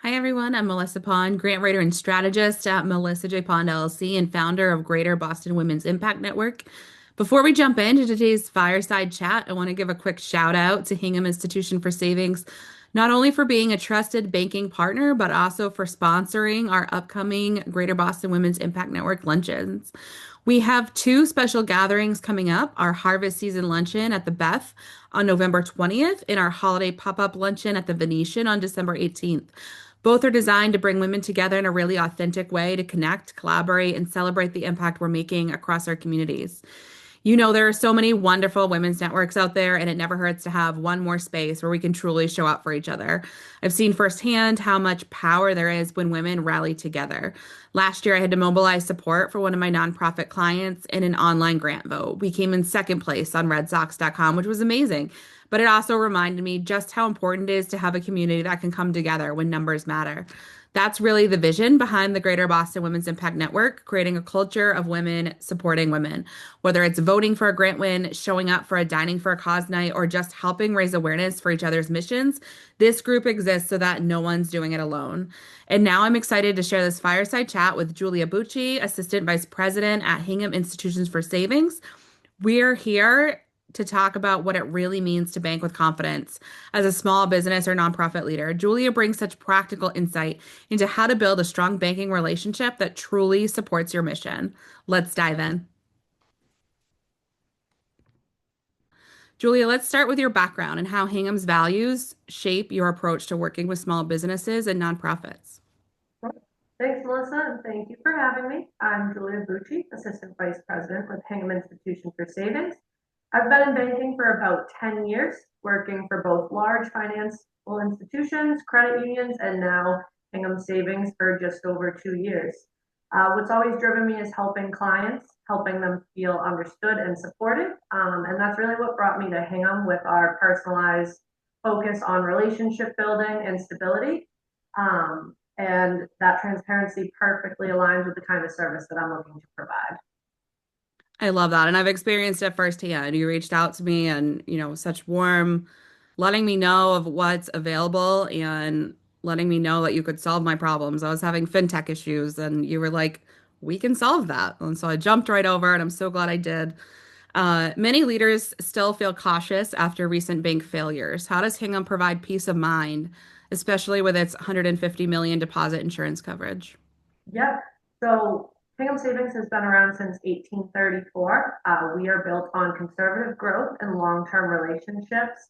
Hi, everyone. I'm Melissa Pond, grant writer and strategist at Melissa J. Pond LLC and founder of Greater Boston Women's Impact Network. Before we jump into today's Fireside Chat, I want to give a quick shout out to Hingham Institution for Savings, not only for being a trusted banking partner, but also for sponsoring our upcoming Greater Boston Women's Impact Network luncheons. We have two special gatherings coming up, our harvest season luncheon at the Beth on November 20th and our holiday pop-up luncheon at the Venetian on December 18th. Both are designed to bring women together in a really authentic way to connect, collaborate, and celebrate the impact we're making across our communities. You know, there are so many wonderful women's networks out there, and it never hurts to have one more space where we can truly show up for each other. I've seen firsthand how much power there is when women rally together. Last year, I had to mobilize support for one of my nonprofit clients in an online grant vote. We came in second place on redsox.com, which was amazing. But it also reminded me just how important it is to have a community that can come together when numbers matter. That's really the vision behind the Greater Boston Women's Impact Network, creating a culture of women supporting women. Whether it's voting for a grant win, showing up for a Dining for a Cause night, or just helping raise awareness for each other's missions, this group exists so that no one's doing it alone. And now I'm excited to share this fireside chat with Julia Boutchie, Assistant Vice President at Hingham Institutions for Savings. We're here to talk about what it really means to bank with confidence as a small business or nonprofit leader. Julia brings such practical insight into how to build a strong banking relationship that truly supports your mission. Let's dive in. Julia, let's start with your background and how Hingham's values shape your approach to working with small businesses and nonprofits. Thanks, Melissa, and thank you for having me. I'm Julia Boutchie, Assistant Vice President with Hingham Institution for Savings. I've been in banking for about 10 years, working for both large financial institutions, credit unions, and now Hingham Savings for just over 2 years. What's always driven me is helping clients, helping them feel understood and supported. And that's really what brought me to Hingham with our personalized focus on relationship building and stability. And that transparency perfectly aligns with the kind of service that I'm looking to provide. I love that. And I've experienced it firsthand. You reached out to me and, such warm, letting me know of what's available and letting me know that you could solve my problems. I was having fintech issues and you were like, we can solve that. And so I jumped right over and I'm so glad I did. Many leaders still feel cautious after recent bank failures. How does Hingham provide peace of mind, especially with its 150 million deposit insurance coverage? Yep. So Hingham Savings has been around since 1834. We are built on conservative growth and long-term relationships.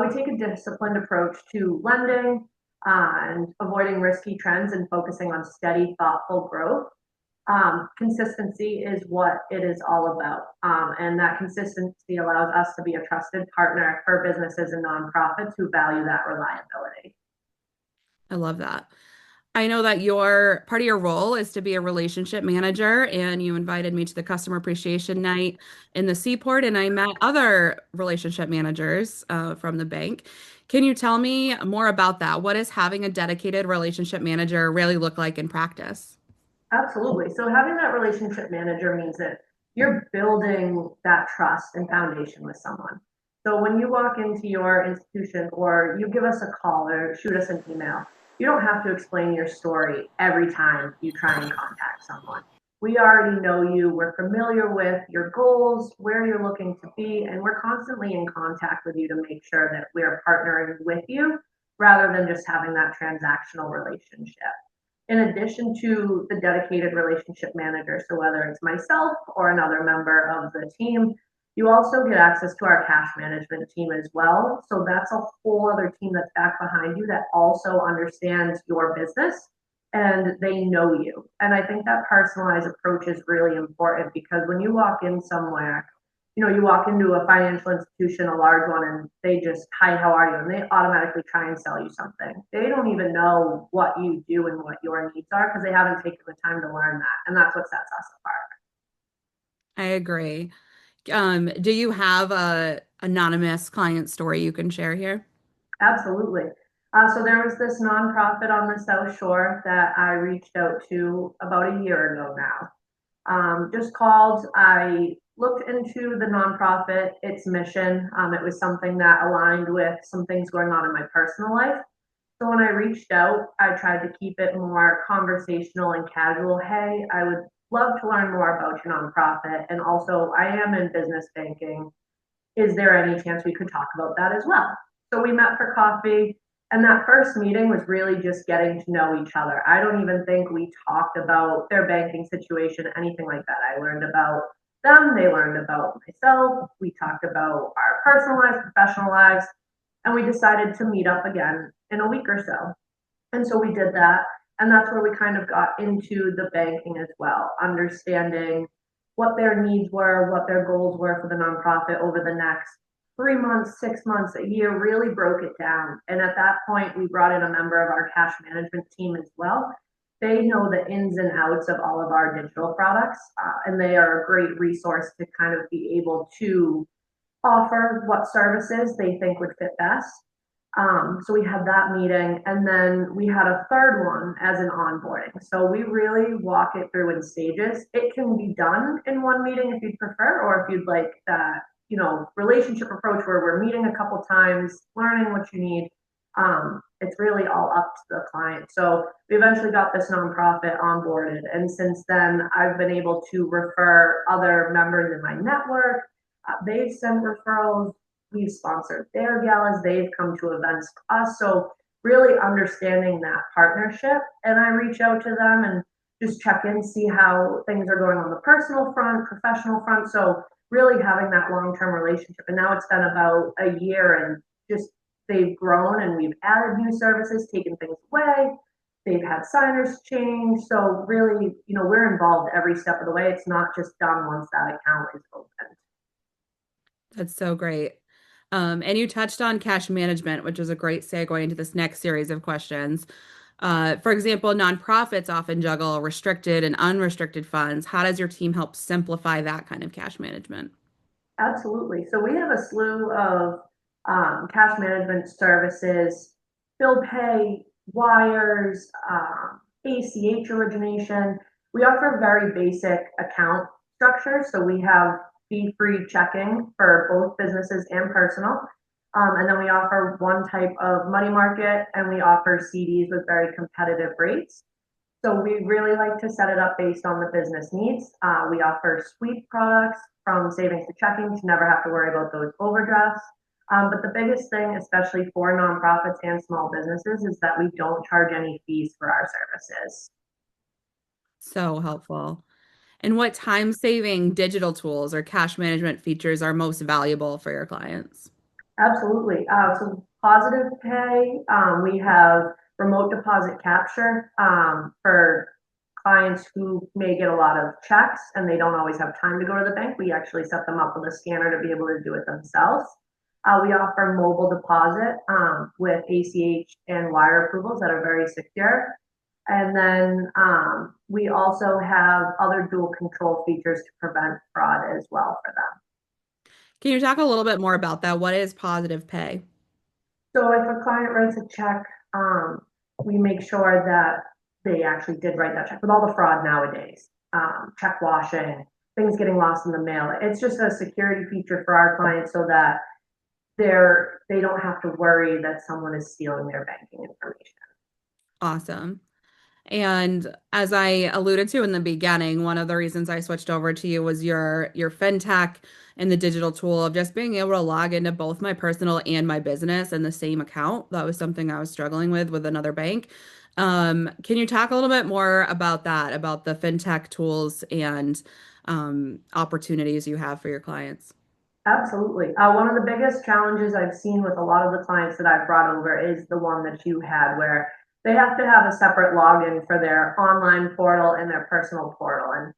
We take a disciplined approach to lending and avoiding risky trends and focusing on steady, thoughtful growth. Consistency is what it is all about. And that consistency allows us to be a trusted partner for businesses and nonprofits who value that reliability. I love that. I know that your part of your role is to be a relationship manager, and you invited me to the customer appreciation night in the Seaport, and I met other relationship managers from the bank. Can you tell me more about that? What does having a dedicated relationship manager really look like in practice? Absolutely. So having that relationship manager means that you're building that trust and foundation with someone. So when you walk into your institution or you give us a call or shoot us an email, you don't have to explain your story every time you try and contact someone. We already know you, we're familiar with your goals, where you're looking to be, and we're constantly in contact with you to make sure that we're partnering with you rather than just having that transactional relationship in addition to the dedicated relationship manager. So whether it's myself or another member of the team, you also get access to our cash management team as well. So that's a whole other team that's back behind you that also understands your business and they know you. And I think that personalized approach is really important because when you walk in somewhere, you walk into a financial institution, a large one, and they just, hi, how are you? And they automatically try and sell you something. They don't even know what you do and what your needs are because they haven't taken the time to learn that. And that's what sets us apart. I agree. Do you have a anonymous client story you can share here? Absolutely. So there was this nonprofit on the South Shore that I reached out to about a year ago now. Just called. I looked into the nonprofit, its mission. It was something that aligned with some things going on in my personal life. So when I reached out, I tried to keep it more conversational and casual. Hey, I would love to learn more about your nonprofit. And also, I am in business banking. Is there any chance we could talk about that as well? So we met for coffee, and that first meeting was really just getting to know each other. I don't even think we talked about their banking situation, anything like that. I learned about them, they learned about myself. We talked about our personal lives, professional lives, and we decided to meet up again in a week or so. And so we did that. And that's where we kind of got into the banking as well, understanding what their needs were, what their goals were for the nonprofit over the next 3 months, 6 months, a year, really broke it down. And at that point, we brought in a member of our cash management team as well. They know the ins and outs of all of our digital products, and they are a great resource to kind of be able to offer what services they think would fit best. So we had that meeting, and then we had a third one as an onboarding. So we really walk it through in stages. It can be done in one meeting if you'd prefer, or if you'd like that, relationship approach where we're meeting a couple times, learning what you need. It's really all up to the client. So we eventually got this nonprofit onboarded, and since then, I've been able to refer other members in my network. They've sent referrals. We've sponsored their galas. They've come to events for us. So really understanding that partnership. And I reach out to them and just check in, see how things are going on the personal front, professional front. So really having that long-term relationship. And now it's been about a year, and just they've grown, and we've added new services, taken things away. They've had signers change. So really, we're involved every step of the way. It's not just done once that account is opened. That's so great. And you touched on cash management, which is a great segue into this next series of questions. For example, nonprofits often juggle restricted and unrestricted funds. How does your team help simplify that kind of cash management? Absolutely. So we have a slew of cash management services, bill pay, wires, ACH origination. We offer very basic account structure. So we have fee-free checking for both businesses and personal. And then we offer one type of money market, and we offer CDs with very competitive rates. So we really like to set it up based on the business needs. We offer sweep products from savings to checking to never have to worry about those overdrafts. But the biggest thing, especially for nonprofits and small businesses, is that we don't charge any fees for our services. So helpful. And what time-saving digital tools or cash management features are most valuable for your clients? Absolutely. So positive pay, we have remote deposit capture for clients who may get a lot of checks and they don't always have time to go to the bank. We actually set them up with a scanner to be able to do it themselves. We offer mobile deposit with ACH and wire approvals that are very secure. And then we also have other dual control features to prevent fraud as well for them. Can you talk a little bit more about that? What is positive pay? So if a client writes a check, we make sure that they actually did write that check. With all the fraud nowadays, check washing, things getting lost in the mail, it's just a security feature for our clients so that they don't have to worry that someone is stealing their banking information. Awesome. And as I alluded to in the beginning, one of the reasons I switched over to you was your fintech and the digital tool of just being able to log into both my personal and my business in the same account. That was something I was struggling with another bank. Can you talk a little bit more about that, about the fintech tools and opportunities you have for your clients? Absolutely. One of the biggest challenges I've seen with a lot of the clients that I've brought over is the one that you had, where they have to have a separate login for their online portal and their personal portal. And,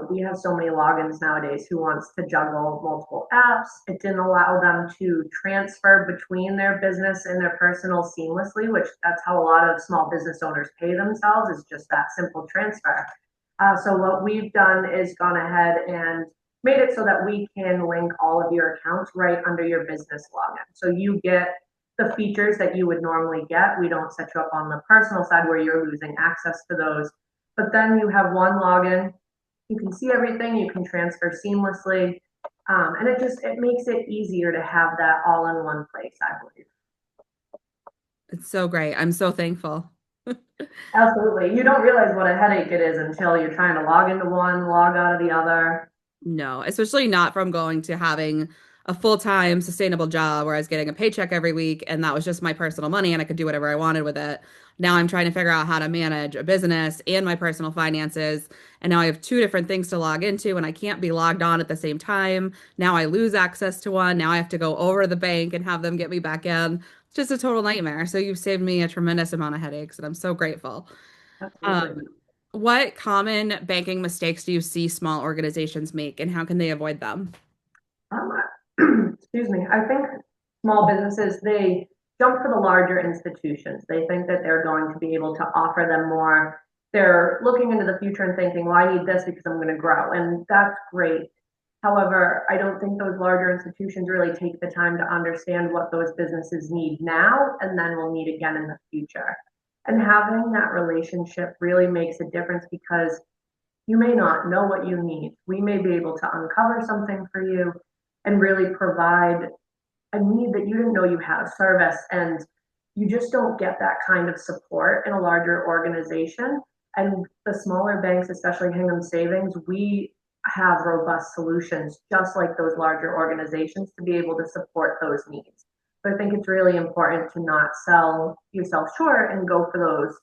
we have so many logins nowadays. Who wants to juggle multiple apps? It didn't allow them to transfer between their business and their personal seamlessly, which that's how a lot of small business owners pay themselves, is just that simple transfer. So what we've done is gone ahead and made it so that we can link all of your accounts right under your business login. So you get the features that you would normally get. We don't set you up on the personal side where you're losing access to those. But then you have one login. You can see everything. You can transfer seamlessly. And it makes it easier to have that all in one place, I believe. It's so great. I'm so thankful. Absolutely. You don't realize what a headache it is until you're trying to log into one, log out of the other. No, especially not from going to having a full-time sustainable job where I was getting a paycheck every week and that was just my personal money and I could do whatever I wanted with it. Now I'm trying to figure out how to manage a business and my personal finances. And now I have two different things to log into and I can't be logged on at the same time. Now I lose access to one. Now I have to go over to the bank and have them get me back in. It's just a total nightmare. So you've saved me a tremendous amount of headaches and I'm so grateful. Absolutely. Um, what common banking mistakes do you see small organizations make, and how can they avoid them? Excuse me. I think small businesses, they jump for the larger institutions. They think that they're going to be able to offer them more. They're looking into the future and thinking, well, I need this because I'm going to grow. And that's great. However, I don't think those larger institutions really take the time to understand what those businesses need now and then will need again in the future. And having that relationship really makes a difference because you may not know what you need. We may be able to uncover something for you and really provide a need that you didn't know you had, a service, and you just don't get that kind of support in a larger organization. And the smaller banks, especially Hingham Savings, we have robust solutions just like those larger organizations to be able to support those needs. So I think it's really important to not sell yourself short and go for those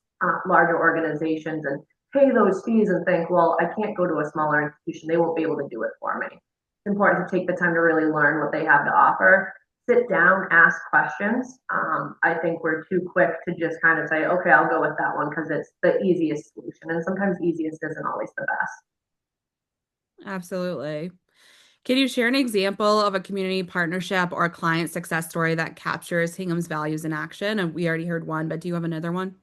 larger organizations and pay those fees and think, well, I can't go to a smaller institution. They won't be able to do it for me. It's important to take the time to really learn what they have to offer, sit down, ask questions. I think we're too quick to just kind of say, okay, I'll go with that one because it's the easiest solution. And sometimes easiest isn't always the best. Absolutely. Can you share an example of a community partnership or a client success story that captures Hingham's values in action? And we already heard one, but do you have another one?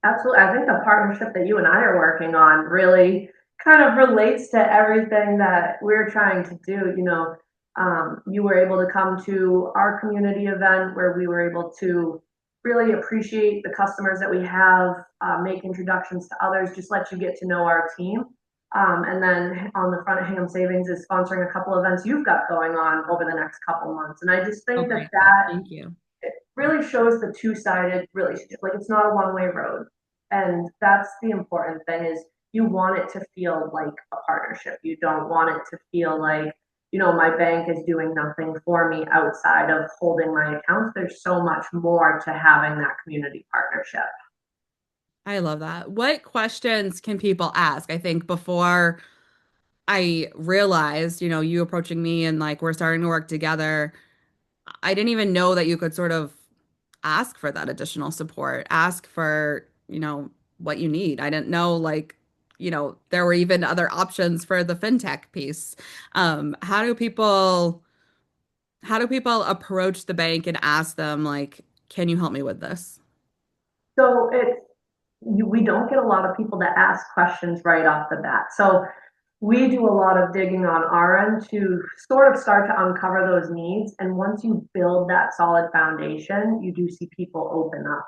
Absolutely. I think the partnership that you and I are working on really kind of relates to everything that we're trying to do. You were able to come to our community event where we were able to really appreciate the customers that we have, make introductions to others, just let you get to know our team. And then on the front, Hingham Savings is sponsoring a couple events you've got going on over the next couple months. And I just Oh, think that great. that Thank you. it really shows the two-sided relationship. Like it's not a one-way road. And that's the important thing is you want it to feel like a partnership. You don't want it to feel like, my bank is doing nothing for me outside of holding my accounts. There's so much more to having that community partnership. I love that. What questions can people ask? I think before I realized, you approaching me and like we're starting to work together, I didn't even know that you could sort of ask for that additional support, ask for, what you need. I didn't know like, there were even other options for the fintech piece. How do people approach the bank and ask them like, can you help me with this? So we don't get a lot of people to ask questions right off the bat. So we do a lot of digging on our end to sort of start to uncover those needs. And once you build that solid foundation, you do see people open up.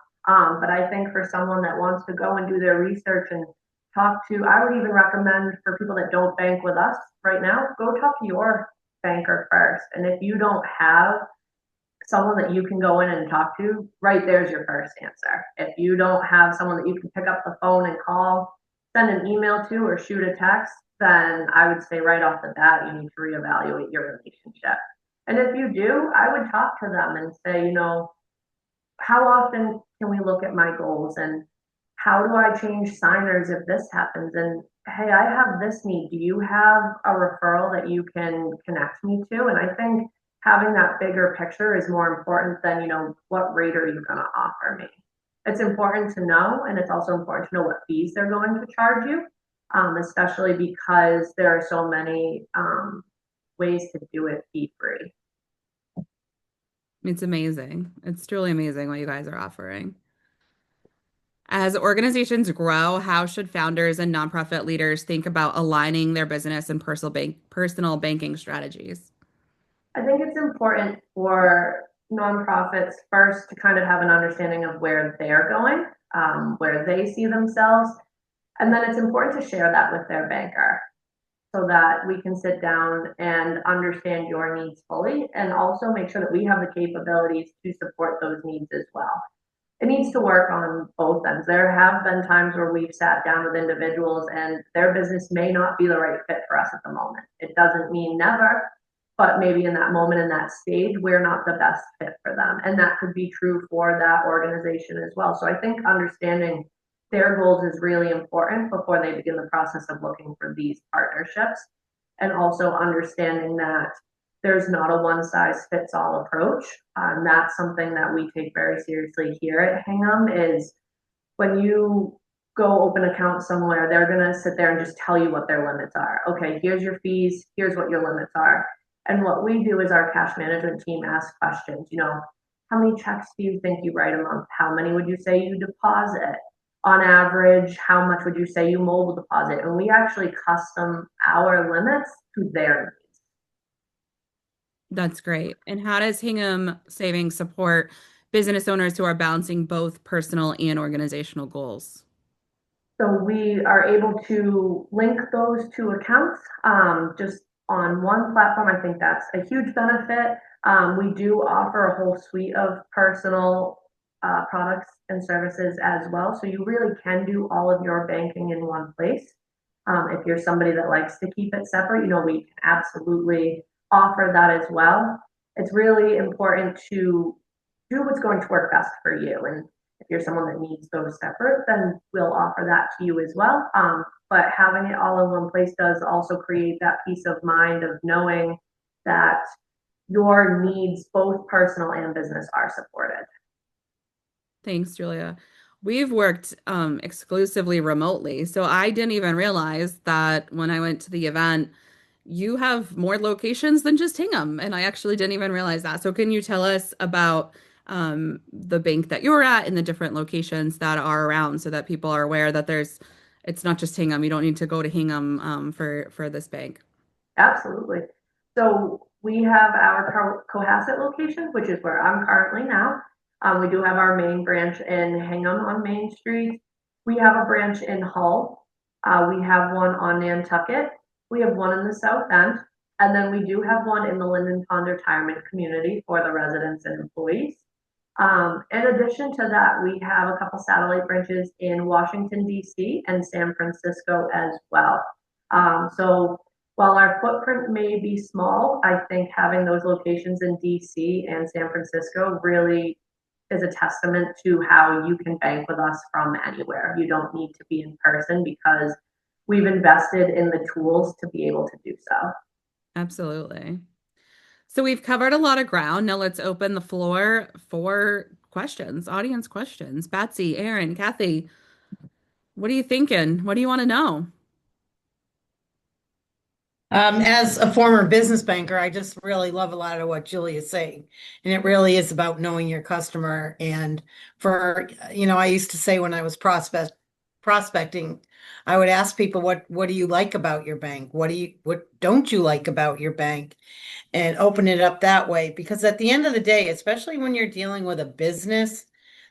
But I think for someone that wants to go and do their research and talk to, I would even recommend for people that don't bank with us right now, go talk to your banker first. And if you don't have someone that you can go in and talk to, right there's your first answer. If you don't have someone that you can pick up the phone and call, send an email to, or shoot a text, then I would say right off the bat, you need to reevaluate your relationship. And if you do, I would talk to them and say, how often can we look at my goals and how do I change signers if this happens? And hey, I have this need. Do you have a referral that you can connect me to? And I think having that bigger picture is more important than, what rate are you going to offer me? It's important to know, and it's also important to know what fees they're going to charge you, especially because there are so many ways to do it fee free. It's amazing. It's truly amazing what you guys are offering. As organizations grow, how should founders and nonprofit leaders think about aligning their business and personal banking strategies? I think it's important for nonprofits first to kind of have an understanding of where they're going, where they see themselves, and then it's important to share that with their banker so that we can sit down and understand your needs fully and also make sure that we have the capabilities to support those needs as well. it needs to work on both ends. There have been times where we've sat down with individuals and their business may not be the right fit for us at the moment. It doesn't mean never, but maybe in that moment, in that stage, we're not the best fit for them. And that could be true for that organization as well. So I think understanding their goals is really important before they begin the process of looking for these partnerships. And also understanding that there's not a one size fits all approach. That's something that we take very seriously here at Hingham is when you go open an account somewhere, they're going to sit there and just tell you what their limits are. Okay, here's your fees, here's what your limits are. And what we do is our cash management team asks questions, how many checks do you think you write a month? How many would you say you deposit? On average, how much would you say you mobile deposit? And we actually custom our limits to their needs. That's great. And how does Hingham Savings support business owners who are balancing both personal and organizational goals? So we are able to link those two accounts just on one platform. I think that's a huge benefit. We do offer a whole suite of personal products and services as well. So you really can do all of your banking in one place. If you're somebody that likes to keep it separate, we can absolutely offer that as well. It's really important to do what's going to work best for you. And if you're someone that needs those separate, then we'll offer that to you as well. But having it all in one place does also create that peace of mind of knowing that your needs, both personal and business, are supported. Thanks, Julia. We've worked exclusively remotely, so I didn't even realize that when I went to the event, you have more locations than just Hingham, and I actually didn't even realize that. So can you tell us about the bank that you're at and the different locations that are around so that people are aware that it's not just Hingham. You don't need to go to Hingham for this bank. Absolutely. So we have our Cohasset location, which is where I'm currently now. We do have our main branch in Hingham on Main Street. We have a branch in Hull. We have one on Nantucket. We have one in the South End. And then we do have one in the Linden Pond Retirement Community for the residents and employees. In addition to that, we have a couple satellite branches in Washington, D.C. and San Francisco as well. So while our footprint may be small, I think having those locations in DC and San Francisco really is a testament to how you can bank with us from anywhere. You don't need to be in person because we've invested in the tools to be able to do so. Absolutely. So we've covered a lot of ground. Now let's open the floor for questions, audience questions. Batsy, Aaron, Kathy, what are you thinking? What do you want to know? As a former business banker, I just really love a lot of what Julie is saying. And it really is about knowing your customer. And I used to say when I was prospecting, I would ask people, what do you like about your bank? What don't you like about your bank? And open it up that way. Because at the end of the day, especially when you're dealing with a business,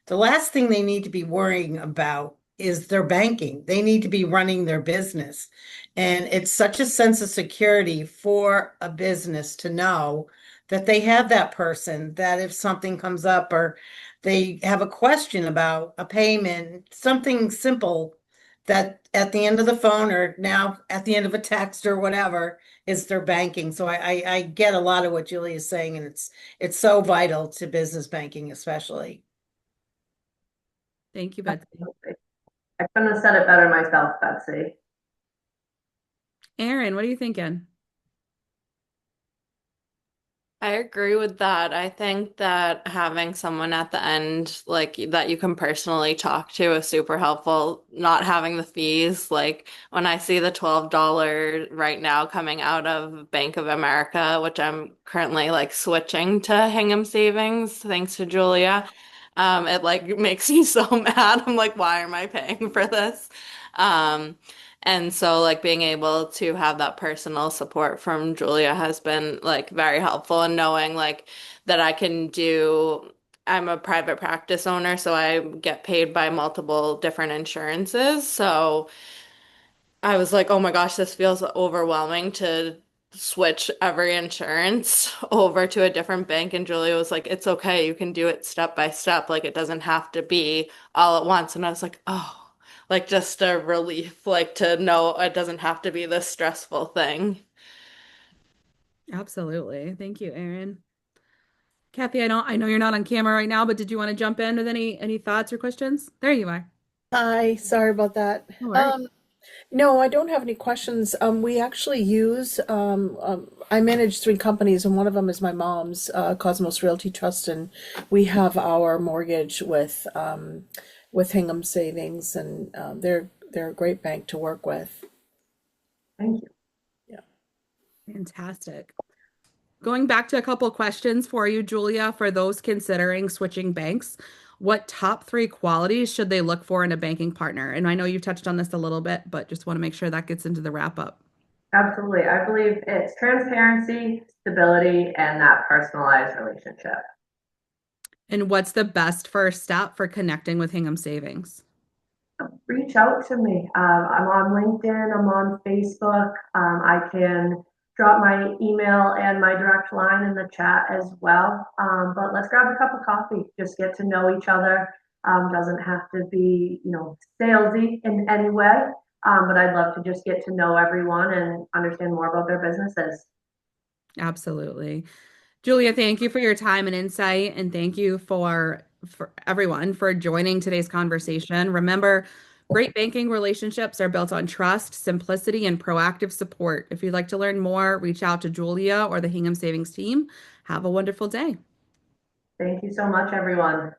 the last thing they need to be worrying about is their banking. They need to be running their business. And it's such a sense of security for a business to know that they have that person, that if something comes up or they have a question about a payment, something simple, that at the end of the phone or now at the end of a text or whatever is their banking. So I get a lot of what Julie is saying, and it's so vital to business banking, especially. Thank you, Betsy. I couldn't have said it better myself, Betsy. Aaron, what are you thinking? I agree with that. I think that having someone at the end, like that you can personally talk to is super helpful. Not having the fees, like when I see the $12 right now coming out of Bank of America, which I'm currently like switching to Hingham Savings, thanks to Julia. It like makes me so mad. I'm like, why am I paying for this? Um, and so like being able to have that personal support from Julia has been like very helpful and knowing like that I'm a private practice owner, so I get paid by multiple different insurances. So I was like, oh my gosh, this feels overwhelming to switch every insurance over to a different bank. And Julia was like, it's okay. You can do it step by step. Like it doesn't have to be all at once. And I was like, oh, like just a relief, like to know it doesn't have to be this stressful thing. Absolutely. Thank you, Erin. Kathy, I know you're not on camera right now, but did you want to jump in with any thoughts or questions? There you are. Hi, sorry about that. No worries. No, I don't have any questions. We actually use, I manage three companies, and one of them is my mom's, Cosmos Realty Trust, and we have our mortgage with Hingham Savings, and they're a great bank to work with. Thank you. Fantastic. Going back to a couple questions for you, Julia, for those considering switching banks, what top three qualities should they look for in a banking partner? And I know you touched on this a little bit, but just want to make sure that gets into the wrap up. Absolutely. I believe it's transparency, stability, and that personalized relationship. And what's the best first step for connecting with Hingham Savings? Reach out to me. I'm on LinkedIn, I'm on Facebook. I can drop my email and my direct line in the chat as well. But let's grab a cup of coffee, just get to know each other. Doesn't have to be, salesy in any way. But I'd love to just get to know everyone and understand more about their businesses. Absolutely. Julia, thank you for your time and insight, and thank you for everyone for joining today's conversation. Remember, great banking relationships are built on trust, simplicity, and proactive support. If you'd like to learn more, reach out to Julia or the Hingham Savings team. Have a wonderful day. Thank you so much, everyone.